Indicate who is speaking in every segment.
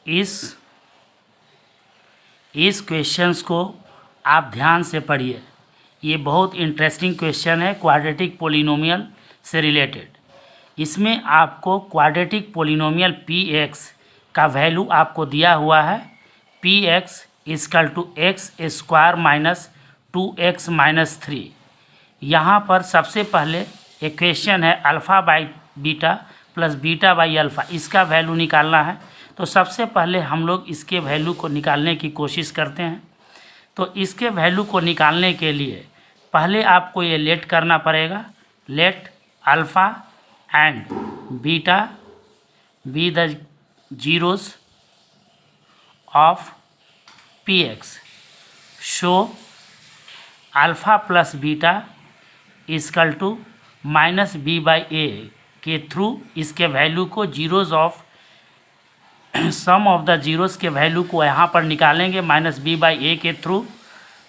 Speaker 1: इस क्वेश्चंस को आप ध्यान से पढ़िए। ये बहुत इंटरेस्टिंग क्वेश्चन है क्वाड्रेटिक पोलिनोमियल से रिलेटेड। इसमें आपको क्वाड्रेटिक पोलिनोमियल पी एक्स का वैल्यू आपको दिया हुआ है p x equal to x square minus 2x minus 3। यहाँ पर सबसे पहले एक क्वेश्चन है alpha by beta plus beta by alpha, इसका वैल्यू निकालना है। तो सबसे पहले हम लोग इसके वैल्यू को निकालने की कोशिश करते हैं। तो इसके वैल्यू को निकालने के लिए पहले आपको ये लेट करना पड़ेगा, let alpha and beta be the zeros of p x. Show alpha plus beta equal to minus b by a के थ्रू इसके वैल्यू को zeros of sum of the zeros के वैल्यू को यहाँ पर निकालेंगे माइनस बी बाई ए के through.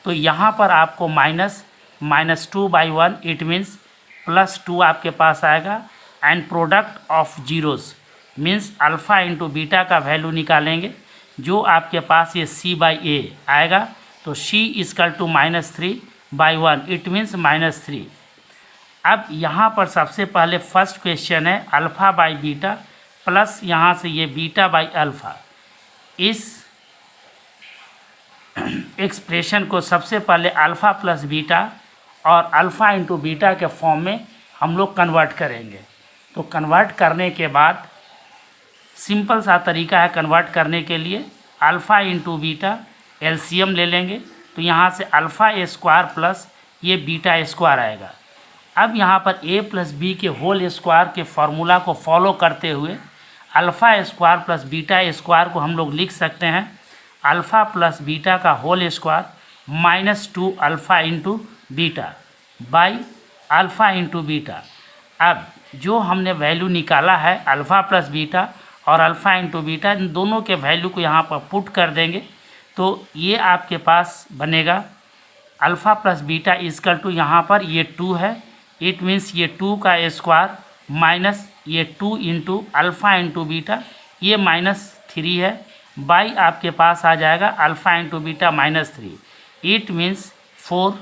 Speaker 1: तो यहाँ पर आपको माइनस 2/1 इट मीन्स +2 आपके पास आएगा and product of zeros means alpha into beta का वैल्यू निकालेंगे जो आपके पास ये c/a आएगा। तो c equal to -3/1 it means -3। अब यहाँ पर सबसे पहले फर्स्ट क्वेश्चन है अल्फ़ा बाई बीटा प्लस यहाँ से ये बीटा बाई अल्फ़ा। इस एक्सप्रेशन को सबसे पहले अल्फ़ा प्लस बीटा और अल्फ़ा इंटू बीटा के फॉर्म में हम लोग कन्वर्ट करेंगे। तो कन्वर्ट करने के बाद सिंपल सा तरीका है कन्वर्ट करने के लिए, अल्फ़ा इंटू बीटा एलसीएम ले लेंगे। तो यहाँ से अल्फ़ा स्क्वायर प्लस ये बीटा स्क्वायर आएगा। अब यहाँ पर a प्लस बी के होल स्क्वायर के फार्मूला को फॉलो करते हुए alpha square plus beta square को हम लोग लिख सकते हैं अल्फ़ा प्लस बीटा का whole square -2 alpha into beta by alpha into beta. अब जो हमने वैल्यू निकाला है अल्फ़ा प्लस बीटा और अल्फ़ा इंटू बीटा, इन दोनों के वैल्यू को यहाँ पर पुट कर देंगे। तो ये आपके पास बनेगा alpha plus beta equal to यहाँ पर ये 2 है, इट मीन्स ये 2 का स्क्वायर माइनस ये 2 इंटू अल्फ़ा इंटू बीटा ये -3 है बाई आपके पास आ जाएगा alpha into beta -3 it means 4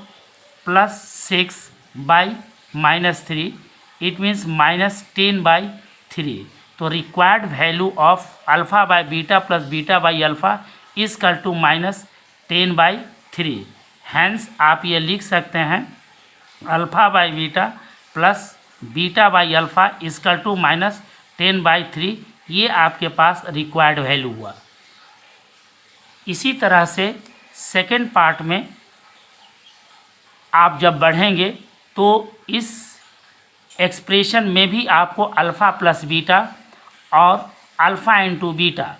Speaker 1: + 6 by -3 it means -10/3। तो required value of alpha by beta plus beta by alpha equal to -10/3। Hence आप ये लिख सकते हैं alpha by beta plus beta by alpha equal to -10/3। ये आपके पास रिक्वायर्ड वैल्यू हुआ। इसी तरह से सेकेंड पार्ट में आप जब बढ़ेंगे तो इस एक्सप्रेशन में भी आपको अल्फ़ा प्लस बीटा और अल्फ़ा इंटू बीटा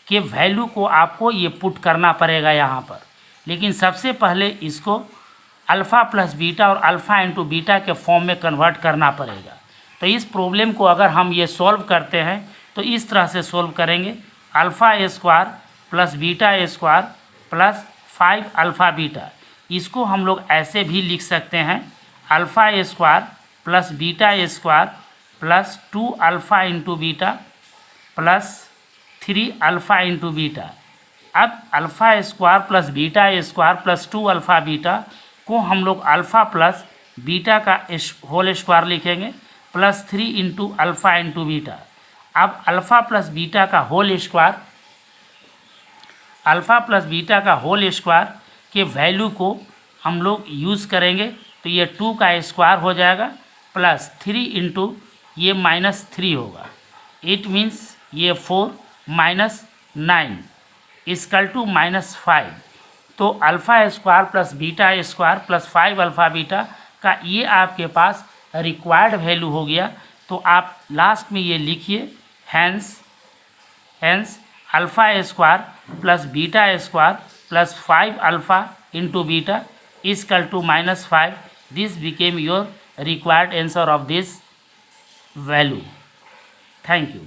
Speaker 1: के वैल्यू को आपको ये पुट करना पड़ेगा यहाँ पर। लेकिन सबसे पहले इसको अल्फ़ा प्लस बीटा और अल्फ़ा इंटू बीटा के फॉर्म में कन्वर्ट करना पड़ेगा। तो इस प्रॉब्लम को अगर हम ये सॉल्व करते हैं तो इस तरह से सॉल्व करेंगे alpha square plus beta square plus 5 alpha beta. इसको हम लोग ऐसे भी लिख सकते हैं alpha square plus beta square plus 2 alpha into beta plus 3 alpha into beta. अब alpha square plus beta square plus 2 alpha beta को हम लोग अल्फ़ा प्लस बीटा का होल स्क्वायर लिखेंगे plus 3 into alpha into beta. अब alpha plus beta का whole square, alpha plus beta का whole square के वैल्यू को हम लोग यूज़ करेंगे। तो ये 2 का स्क्वायर हो जाएगा प्लस 3 इंटू ये -3 होगा, इट मीन्स ये 4 - 9 इक्वल टू -5। तो alpha square plus beta square plus 5 alpha beta का ये आपके पास रिक्वायर्ड वैल्यू हो गया। तो आप लास्ट में ये लिखिए hence alpha square plus beta square plus 5 alpha into beta equal to -5। This became your required answer of this value. Thank you.